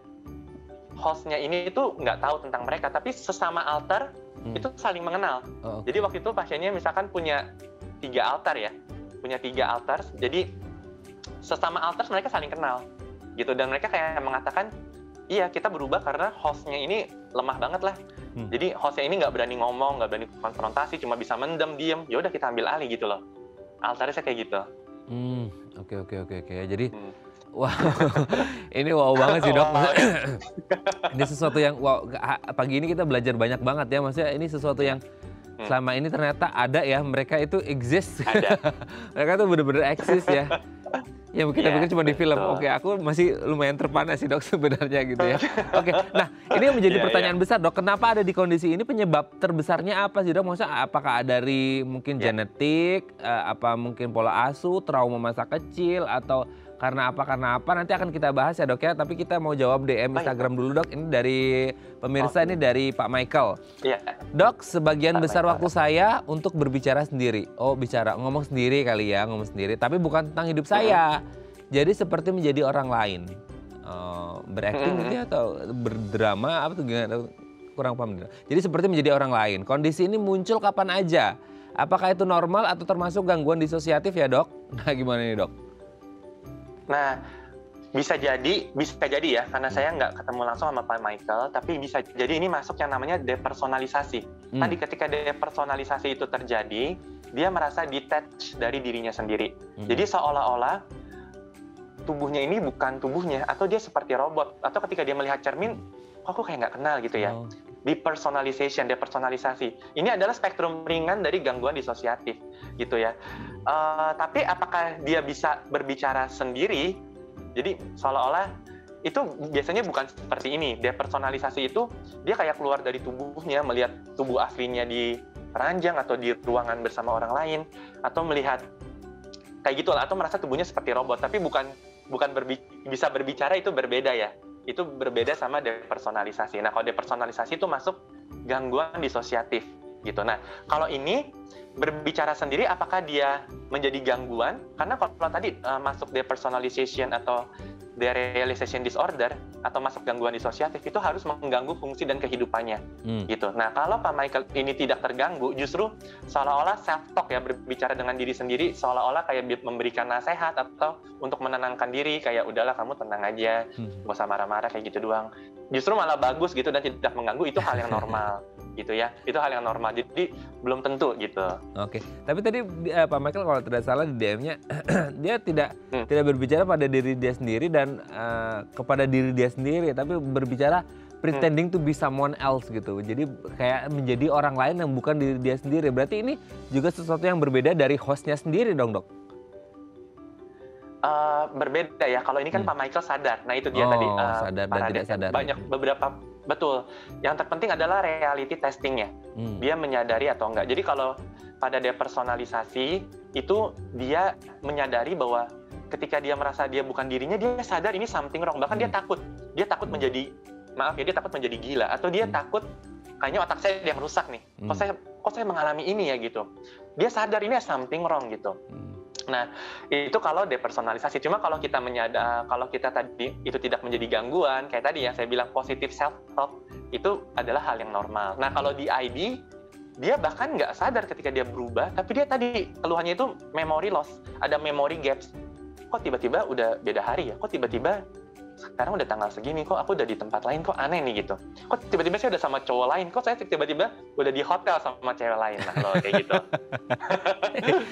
hostnya ini itu nggak tahu tentang mereka, tapi sesama altar itu saling mengenal. Jadi waktu itu pasiennya misalkan punya 3 altar ya, jadi sesama altar mereka saling kenal gitu, dan mereka kayak mengatakan, iya kita berubah karena hostnya ini lemah banget lah. Jadi hostnya ini nggak berani ngomong, nggak berani konfrontasi, cuma bisa mendem, diem, ya udah kita ambil alih gitu loh. Altarnya kayak gitu. Oke. Jadi wah, ini wow banget sih dok. Ini sesuatu yang wow, pagi ini kita belajar banyak banget ya, maksudnya ini sesuatu yang selama ini ternyata ada ya, mereka itu exist. Ada. Mereka tuh bener-bener eksis ya. Ya mungkin kita pikir cuma di film. Oke, aku masih lumayan terpana sih dok sebenarnya gitu ya. Oke, nah ini yang menjadi pertanyaan besar dok, kenapa ada di kondisi ini, penyebab terbesarnya apa sih dok? Maksudnya apakah dari mungkin genetik, apa mungkin pola asuh, trauma masa kecil, atau karena apa, nanti akan kita bahas ya dok ya, tapi kita mau jawab DM Instagram dulu dok. Ini dari pemirsa, ini dari Pak Michael. Dok, sebagian besar waktu saya untuk berbicara sendiri. Ngomong sendiri kali ya, tapi bukan tentang hidup saya. Jadi seperti menjadi orang lain. Berakting gitu ya, atau berdrama, apa tuh gimana? Kurang paham. Jadi seperti menjadi orang lain. Kondisi ini muncul kapan aja. Apakah itu normal atau termasuk gangguan disosiatif ya dok? Nah gimana nih dok? Nah, bisa jadi ya, karena saya nggak ketemu langsung sama Pak Michael, tapi bisa jadi ini masuk yang namanya depersonalisasi. Tadi ketika depersonalisasi itu terjadi, dia merasa detached dari dirinya sendiri. Jadi seolah-olah tubuhnya ini bukan tubuhnya, atau dia seperti robot, atau ketika dia melihat cermin, kok aku kayak nggak kenal gitu ya. Depersonalisasi. Ini adalah spektrum ringan dari gangguan disosiatif gitu ya. Tapi apakah dia bisa berbicara sendiri? Jadi seolah-olah itu biasanya bukan seperti ini. Depersonalisasi itu dia kayak keluar dari tubuhnya, melihat tubuh aslinya di ranjang atau di ruangan bersama orang lain, atau melihat kayak gitu lah, atau merasa tubuhnya seperti robot. Tapi bukan bisa berbicara, itu berbeda ya. Itu berbeda sama depersonalisasi. Nah, kalau depersonalisasi itu masuk gangguan disosiatif gitu. Nah, kalau ini berbicara sendiri, apakah dia menjadi gangguan? Karena kalau tadi masuk depersonalization atau derealization disorder atau masuk gangguan disosiatif, itu harus mengganggu fungsi dan kehidupannya gitu. Nah, kalau Pak Michael ini tidak terganggu, justru seolah-olah self-talk ya, berbicara dengan diri sendiri, seolah-olah kayak memberikan nasihat atau untuk menenangkan diri, kayak udahlah kamu tenang aja, gak usah marah-marah, kayak gitu doang. Justru malah bagus gitu dan tidak mengganggu, itu hal yang normal gitu ya. Itu hal yang normal, jadi belum tentu gitu. Oke, tapi tadi Pak Michael kalau tidak salah di DM-nya dia tidak berbicara pada diri dia sendiri dan kepada diri dia sendiri, tapi berbicara pretending to be someone else gitu. Jadi kayak menjadi orang lain yang bukan diri dia sendiri. Berarti ini juga sesuatu yang berbeda dari hostnya sendiri dong dok? Berbeda ya. Kalau ini kan Pak Michael sadar. Nah itu dia tadi. Sadar dan tidak sadar. Banyak beberapa, betul. Yang terpenting adalah reality testingnya. Dia menyadari atau enggak. Jadi kalau pada depersonalisasi itu dia menyadari bahwa ketika dia merasa dia bukan dirinya, dia sadar ini something wrong. Bahkan dia takut. Dia takut menjadi, dia takut menjadi gila. Atau dia takut, kayaknya otak saya yang rusak nih. Kok saya mengalami ini ya gitu. Dia sadar ini something wrong gitu. Nah, itu kalau depersonalisasi. Cuma kalau kita kalau kita tadi itu tidak menjadi gangguan, kayak tadi ya saya bilang positive self-talk, itu adalah hal yang normal. Nah, kalau di ID, dia bahkan nggak sadar ketika dia berubah, tapi dia tadi keluhannya itu memory loss, ada memory gaps. Kok tiba-tiba udah beda hari ya? Kok tiba-tiba sekarang udah tanggal segini, kok aku udah di tempat lain, kok aneh nih gitu. Kok tiba-tiba saya udah sama cowok lain, kok saya tiba-tiba udah di hotel sama cewek lain. Nah, kalau kayak gitu.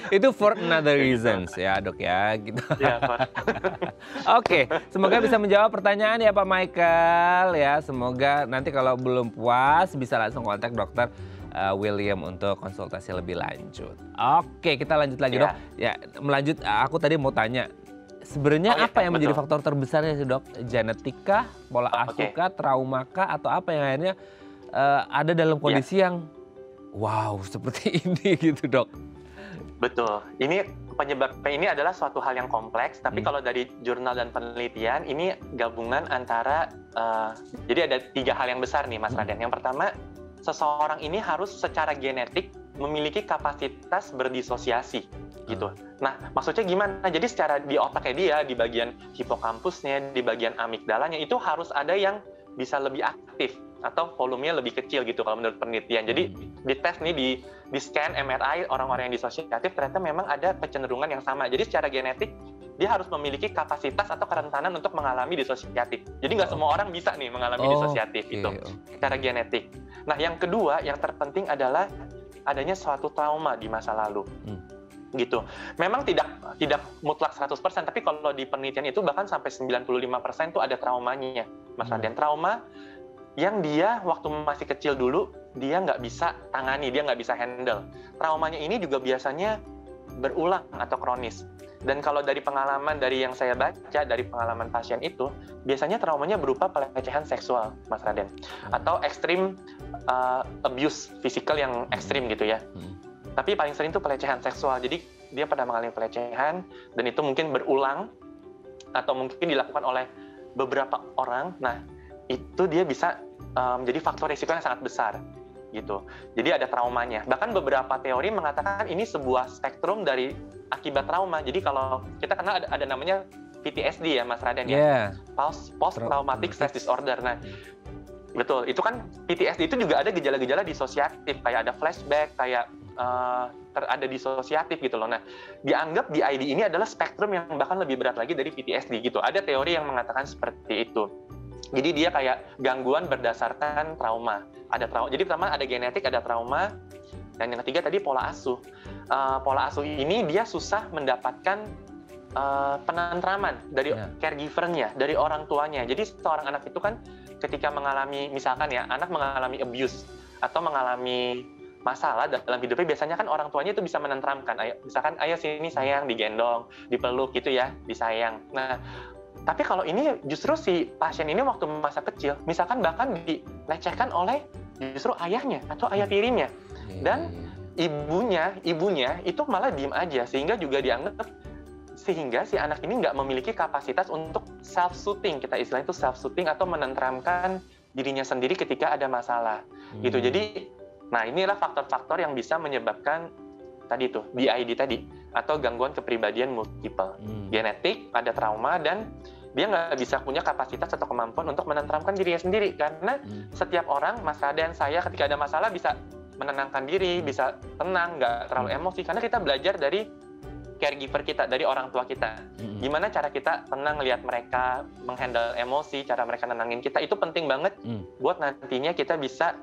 Itu for another reasons ya dok ya gitu. Ya, Oke, semoga bisa menjawab pertanyaan ya Pak Michael ya. Semoga nanti kalau belum puas bisa langsung kontak dokter William untuk konsultasi lebih lanjut. Oke, kita lanjut lagi dok. Ya, melanjut aku tadi mau tanya. Sebenarnya apa yang menjadi faktor terbesarnya sih dok? Genetika, pola asuh kah, trauma kah, atau apa yang akhirnya ada dalam kondisi yang wow seperti ini gitu dok? Betul. Ini penyebabnya ini adalah suatu hal yang kompleks. Tapi kalau dari jurnal dan penelitian ini gabungan antara jadi ada 3 hal yang besar nih Mas Raden. Yang pertama, seseorang ini harus secara genetik memiliki kapasitas berdisosiasi gitu. Nah, maksudnya gimana? Jadi secara di otaknya dia, di bagian hipokampusnya, di bagian amigdalanya itu harus ada yang bisa lebih aktif atau volumenya lebih kecil gitu kalau menurut penelitian. Jadi di tes nih di scan MRI orang-orang yang disosiatif ternyata memang ada kecenderungan yang sama. Jadi secara genetik dia harus memiliki kapasitas atau kerentanan untuk mengalami disosiatif. Jadi nggak semua orang bisa nih mengalami disosiatif itu secara genetik. Nah, yang kedua yang terpenting adalah adanya suatu trauma di masa lalu. Gitu. Memang tidak mutlak 100%, tapi kalau di penelitian itu bahkan sampai 95% itu ada traumanya, Mas Raden. Trauma yang dia waktu masih kecil dulu, dia nggak bisa tangani, dia nggak bisa handle. Traumanya ini juga biasanya berulang atau kronis. Dan kalau dari pengalaman, dari yang saya baca, dari pengalaman pasien itu, biasanya traumanya berupa pelecehan seksual, Mas Raden. Atau ekstrim abuse fisikal yang ekstrim gitu ya. Tapi paling sering itu pelecehan seksual. Jadi dia pernah mengalami pelecehan dan itu mungkin berulang atau mungkin dilakukan oleh beberapa orang. Nah, itu dia bisa menjadi faktor risiko yang sangat besar gitu. Jadi ada traumanya. Bahkan beberapa teori mengatakan ini sebuah spektrum dari akibat trauma. Jadi kalau kita kenal ada namanya PTSD ya, Mas Raden ya. Post traumatic stress disorder. Nah, betul. Itu kan PTSD itu juga ada gejala-gejala disosiatif, kayak ada flashback, kayak ada disosiatif gitu loh. Nah, dianggap DID ini adalah spektrum yang bahkan lebih berat lagi dari PTSD gitu. Ada teori yang mengatakan seperti itu. Jadi dia kayak gangguan berdasarkan trauma. Jadi pertama ada genetik, ada trauma, dan yang ketiga tadi pola asuh. Pola asuh ini dia susah mendapatkan penentraman dari caregiver-nya, dari orang tuanya. Jadi seorang anak itu kan ketika mengalami, misalkan ya, anak mengalami abuse atau mengalami masalah dalam hidupnya, biasanya kan orang tuanya itu bisa menenteramkan. Misalkan, ayo sini sayang, digendong, dipeluk gitu ya, disayang. Nah, tapi kalau ini justru si pasien ini waktu masa kecil, misalkan bahkan dilecehkan oleh justru ayahnya atau ayah tirinya. Dan ibunya itu malah diem aja, sehingga juga dianggap, sehingga si anak ini nggak memiliki kapasitas untuk self-soothing, kita istilahnya itu self-soothing atau menenteramkan dirinya sendiri ketika ada masalah. Gitu. Jadi, nah inilah faktor-faktor yang bisa menyebabkan tadi tuh DID tadi atau gangguan kepribadian multiple. Genetik, ada trauma, dan dia nggak bisa punya kapasitas atau kemampuan untuk menenteramkan dirinya sendiri. Karena setiap orang, Mas Raden, saya ketika ada masalah bisa menenangkan diri, bisa tenang, nggak terlalu emosi. Karena kita belajar dari caregiver kita, dari orang tua kita. Gimana cara kita tenang lihat mereka, menghandle emosi, cara mereka nenangin kita, itu penting banget buat nantinya kita bisa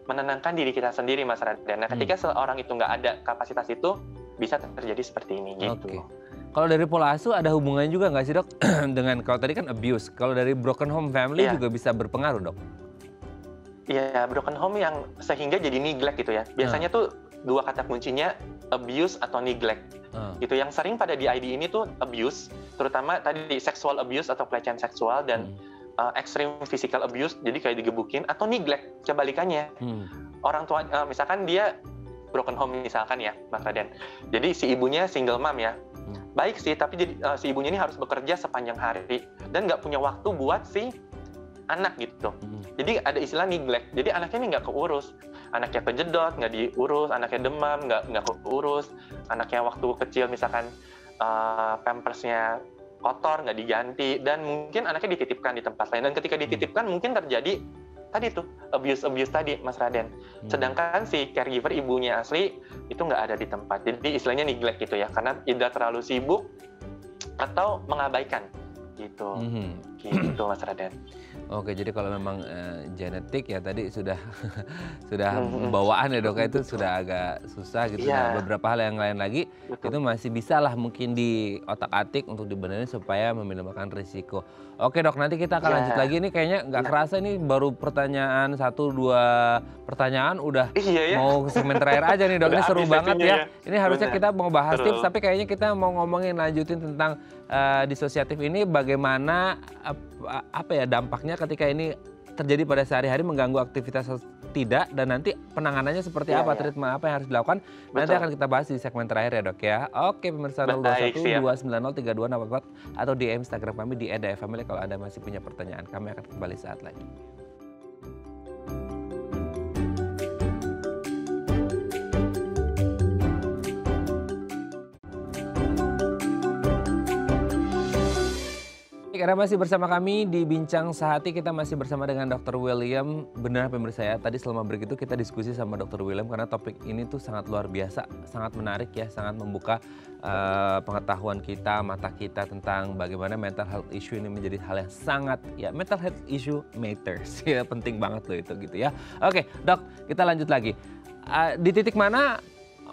menenangkan diri kita sendiri, Mas Raden. Nah, ketika seorang itu nggak ada kapasitas itu, bisa terjadi seperti ini gitu. Kalau dari pola asuh ada hubungannya juga nggak sih dok dengan kalau tadi kan abuse, kalau dari broken home family juga bisa berpengaruh dok? Iya, broken home yang sehingga jadi neglect gitu ya. Biasanya tuh dua kata kuncinya abuse atau neglect. Gitu. Yang sering pada DID ini tuh abuse, terutama tadi sexual abuse atau pelecehan seksual, dan extreme physical abuse, jadi kayak digebukin, atau neglect, kebalikannya. Orang tua, misalkan dia broken home misalkan ya, Mas Raden. Jadi si ibunya single mom ya. Baik sih, tapi si ibunya ini harus bekerja sepanjang hari dan nggak punya waktu buat si anak gitu. Jadi ada istilah neglect. Jadi anaknya ini nggak keurus. Anaknya kejedot, nggak diurus. Anaknya demam, nggak keurus. Anaknya waktu kecil misalkan pampersnya kotor, nggak diganti, dan mungkin anaknya dititipkan di tempat lain. Dan ketika dititipkan mungkin terjadi tadi tuh abuse tadi, Mas Raden. Sedangkan si caregiver ibunya asli itu nggak ada di tempat. Jadi istilahnya neglect gitu ya, karena tidak terlalu sibuk atau mengabaikan gitu. Gitu Mas Raden. Oke, jadi kalau memang genetik ya tadi sudah sudah bawaan ya dok, itu sudah agak susah gitu. Nah, beberapa hal yang lain lagi itu masih bisa lah mungkin di otak-atik untuk dibenerin supaya meminimalkan risiko. Oke dok, nanti kita akan lanjut lagi. Ini kayaknya nggak kerasa ini baru pertanyaan 1-2 pertanyaan udah mau segmen terakhir aja nih dok. Ini seru banget ya. Ini harusnya kita mau bahas tips, tapi kayaknya kita mau ngomongin lanjutin tentang disosiatif ini, bagaimana apa ya dampaknya ketika ini terjadi pada sehari-hari, mengganggu aktivitas tidak, dan nanti penanganannya seperti apa, treatment apa yang harus dilakukan. Nanti akan kita bahas di segmen terakhir ya dok ya. Oke pemirsa, 021-290-3244 atau di Instagram kami di @dafamily kalau Anda masih punya pertanyaan. Kami akan kembali saat lagi. Karena masih bersama kami di Bincang Sehati, kita masih bersama dengan Dr. William. Benar pemirsa ya, tadi selama break itu kita diskusi sama Dr. William karena topik ini tuh sangat luar biasa, sangat menarik ya, sangat membuka pengetahuan kita, mata kita tentang bagaimana mental health issue ini menjadi hal yang sangat, ya mental health issue matters, ya penting banget loh itu gitu ya. Oke dok, kita lanjut lagi. Di titik mana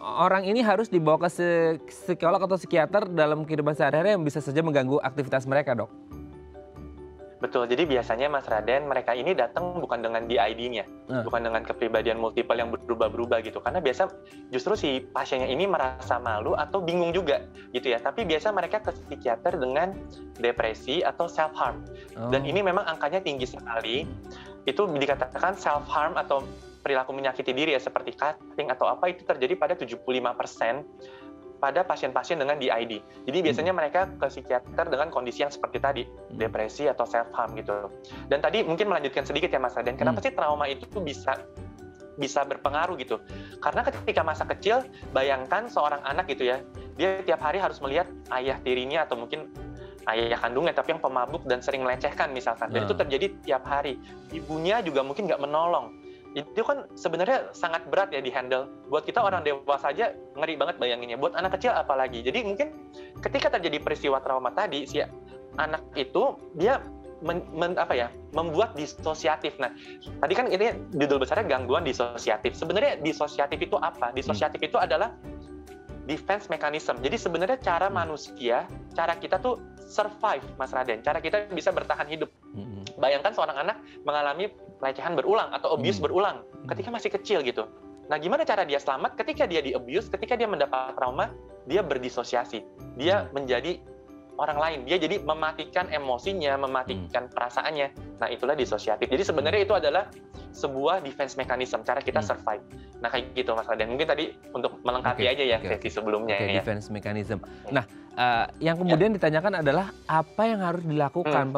orang ini harus dibawa ke psikolog atau psikiater dalam kehidupan sehari-hari yang bisa saja mengganggu aktivitas mereka dok? Betul, jadi biasanya Mas Raden, mereka ini datang bukan dengan DID-nya, bukan dengan kepribadian multiple yang berubah-berubah gitu. Karena biasa justru si pasiennya ini merasa malu atau bingung juga gitu ya. Tapi biasa mereka ke psikiater dengan depresi atau self-harm. Dan ini memang angkanya tinggi sekali. Itu dikatakan self-harm atau perilaku menyakiti diri ya, seperti cutting atau apa, itu terjadi pada 75% pada pasien-pasien dengan DID. Jadi biasanya mereka ke psikiater dengan kondisi yang seperti tadi, depresi atau self-harm gitu. Dan tadi mungkin melanjutkan sedikit ya Mas Raden, kenapa sih trauma itu bisa berpengaruh gitu? Karena ketika masa kecil, bayangkan seorang anak gitu ya, dia tiap hari harus melihat ayah tirinya atau mungkin ayah kandungnya, tapi yang pemabuk dan sering melecehkan misalkan. Dan itu terjadi tiap hari. Ibunya juga mungkin nggak menolong. Itu kan sebenarnya sangat berat ya di-handle. Buat kita orang dewasa aja ngeri banget bayanginnya. Buat anak kecil apalagi. Jadi mungkin ketika terjadi peristiwa trauma tadi, si anak itu dia membuat disosiatif. Nah, tadi kan ini judul besarnya gangguan disosiatif. Sebenarnya disosiatif itu apa? Disosiatif itu adalah defense mechanism. Jadi sebenarnya cara manusia, cara kita tuh survive, Mas Raden. Cara kita bisa bertahan hidup. Bayangkan seorang anak mengalami pelecehan berulang atau abuse berulang ketika masih kecil gitu. Nah, gimana cara dia selamat ketika dia di-abuse, ketika dia mendapat trauma, dia berdisosiasi. Dia menjadi orang lain. Dia jadi mematikan emosinya, mematikan perasaannya. Nah, itulah disosiatif. Jadi sebenarnya itu adalah sebuah defense mechanism, cara kita survive. Nah, kayak gitu Mas Raden. Mungkin tadi untuk melengkapi aja ya sesi sebelumnya ya. Defense mechanism. Nah, yang kemudian ditanyakan adalah apa yang harus dilakukan,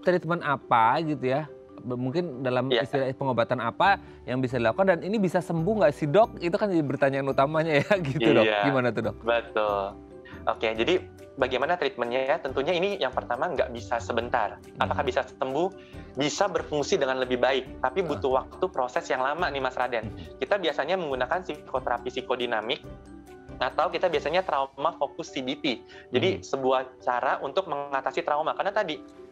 treatment apa gitu ya, mungkin dalam istilah pengobatan apa yang bisa dilakukan, dan ini bisa sembuh nggak sih dok? Itu kan jadi pertanyaan utamanya ya gitu dok. Gimana tuh dok? Betul. Oke, jadi bagaimana treatmentnya ya? Tentunya ini yang pertama nggak bisa sebentar. Apakah bisa sembuh? Bisa berfungsi dengan lebih baik, tapi butuh waktu proses yang lama nih Mas Raden. Kita biasanya menggunakan psikoterapi psikodinamik, atau kita biasanya trauma fokus CBT. Jadi sebuah cara untuk mengatasi trauma. Karena tadi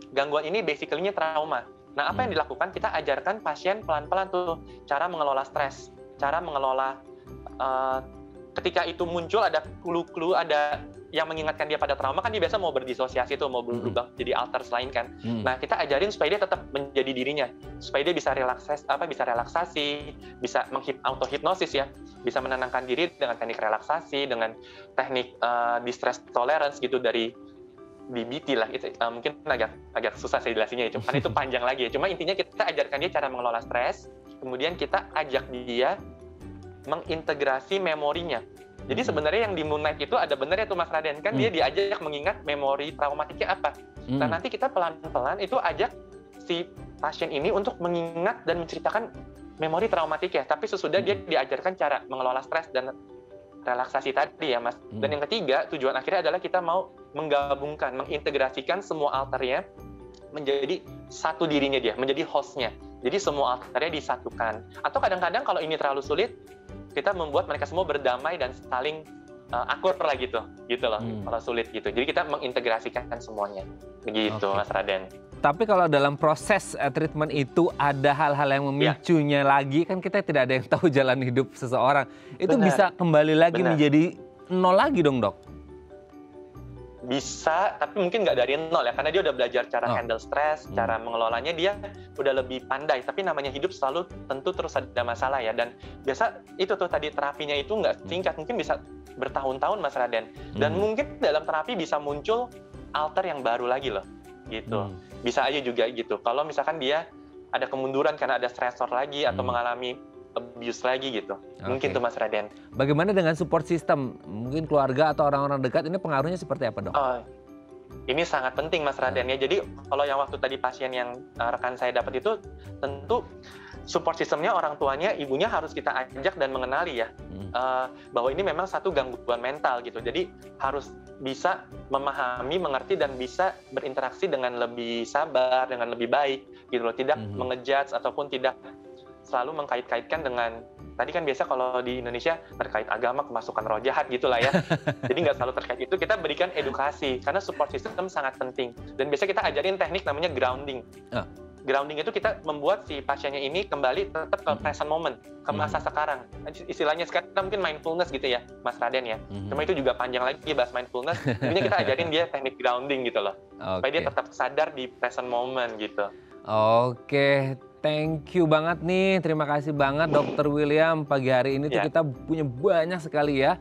gangguan ini basically-nya trauma. Nah, apa yang dilakukan? Kita ajarkan pasien pelan-pelan tuh cara mengelola stres, cara mengelola ketika itu muncul ada clue-clue, ada yang mengingatkan dia pada trauma, kan dia biasa mau berdisosiasi tuh, mau berubah jadi alters lain kan. Nah, kita ajarin supaya dia tetap menjadi dirinya, supaya dia bisa relaksasi, bisa auto hipnosis ya, bisa menenangkan diri dengan teknik relaksasi, dengan teknik distress tolerance gitu dari DBT lah, itu mungkin agak susah saya jelasinnya ya, karena itu panjang lagi ya. Cuma intinya kita ajarkan dia cara mengelola stres, kemudian kita ajak dia mengintegrasi memorinya. Jadi sebenarnya yang di Moonlight itu ada benernya tuh Mas Raden, kan dia diajak mengingat memori traumatiknya apa. Nah, nanti kita pelan-pelan itu ajak si pasien ini untuk mengingat dan menceritakan memori traumatiknya, tapi sesudah dia diajarkan cara mengelola stres dan relaksasi tadi ya Mas. Dan yang ketiga, tujuan akhirnya adalah kita mau menggabungkan, mengintegrasikan semua alternya menjadi satu dirinya dia, menjadi hostnya. Jadi semua alternya disatukan. Atau kadang-kadang kalau ini terlalu sulit, kita membuat mereka semua berdamai dan saling akur lah gitu loh. Kalau sulit gitu. Jadi kita mengintegrasikan semuanya, begitu Mas Raden. Tapi kalau dalam proses treatment itu ada hal-hal yang memicunya lagi, kan kita tidak ada yang tahu jalan hidup seseorang. Itu bisa kembali lagi menjadi nol lagi dong, Dok? Bisa, tapi mungkin nggak dari nol ya, karena dia udah belajar cara handle stres, cara mengelolanya, dia udah lebih pandai. Tapi namanya hidup selalu tentu terus ada masalah ya, dan biasa itu tuh tadi terapinya itu nggak singkat, mungkin bisa bertahun-tahun Mas Raden. Dan mungkin dalam terapi bisa muncul alter yang baru lagi loh, gitu. Bisa aja juga gitu. Kalau misalkan dia ada kemunduran karena ada stresor lagi atau mengalami abuse lagi gitu. Mungkin tuh Mas Raden. Bagaimana dengan support system? Mungkin keluarga atau orang-orang dekat ini pengaruhnya seperti apa, Dok? Ini sangat penting Mas Raden ya. Jadi kalau yang waktu tadi pasien yang rekan saya dapat itu, tentu support systemnya orang tuanya, ibunya harus kita ajak dan mengenali ya. Bahwa ini memang satu gangguan mental gitu. Jadi harus bisa memahami, mengerti, dan bisa berinteraksi dengan lebih sabar, dengan lebih baik gitu loh. Tidak mengejudge ataupun tidak selalu mengkait-kaitkan dengan, tadi kan biasa kalau di Indonesia terkait agama, kemasukan roh jahat gitulah ya. Jadi nggak selalu terkait itu, kita berikan edukasi, karena support system sangat penting. Dan biasa kita ajarin teknik namanya grounding. Grounding itu kita membuat si pasiennya ini kembali tetap ke present moment, ke masa sekarang. Istilahnya sekarang mungkin mindfulness gitu ya, Mas Raden ya. Cuma itu juga panjang lagi bahas mindfulness. Intinya kita ajarin dia teknik grounding gitu loh. Supaya dia tetap sadar di present moment gitu. Oke, thank you banget nih. Terima kasih banget Dr. William. Pagi hari ini tuh kita punya banyak sekali ya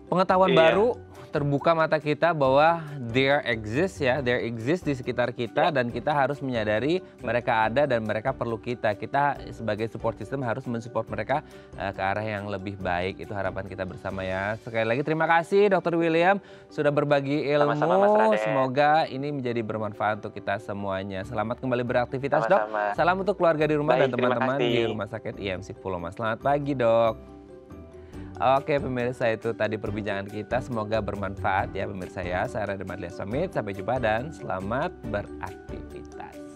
pengetahuan baru, terbuka mata kita bahwa there exist di sekitar kita, dan kita harus menyadari mereka ada dan mereka perlu kita. Kita sebagai support system harus mensupport mereka ke arah yang lebih baik. Itu harapan kita bersama ya. Sekali lagi terima kasih Dr. William sudah berbagi ilmu. Sama-sama, semoga ini menjadi bermanfaat untuk kita semuanya. Selamat kembali beraktivitas, Dok. Salam untuk keluarga di rumah dan teman-teman di Rumah Sakit IMC Pulomas. Selamat pagi, Dok. Oke pemirsa, itu tadi perbincangan kita, semoga bermanfaat ya pemirsa ya. Saya Raden Madlia Samit, sampai jumpa dan selamat beraktivitas.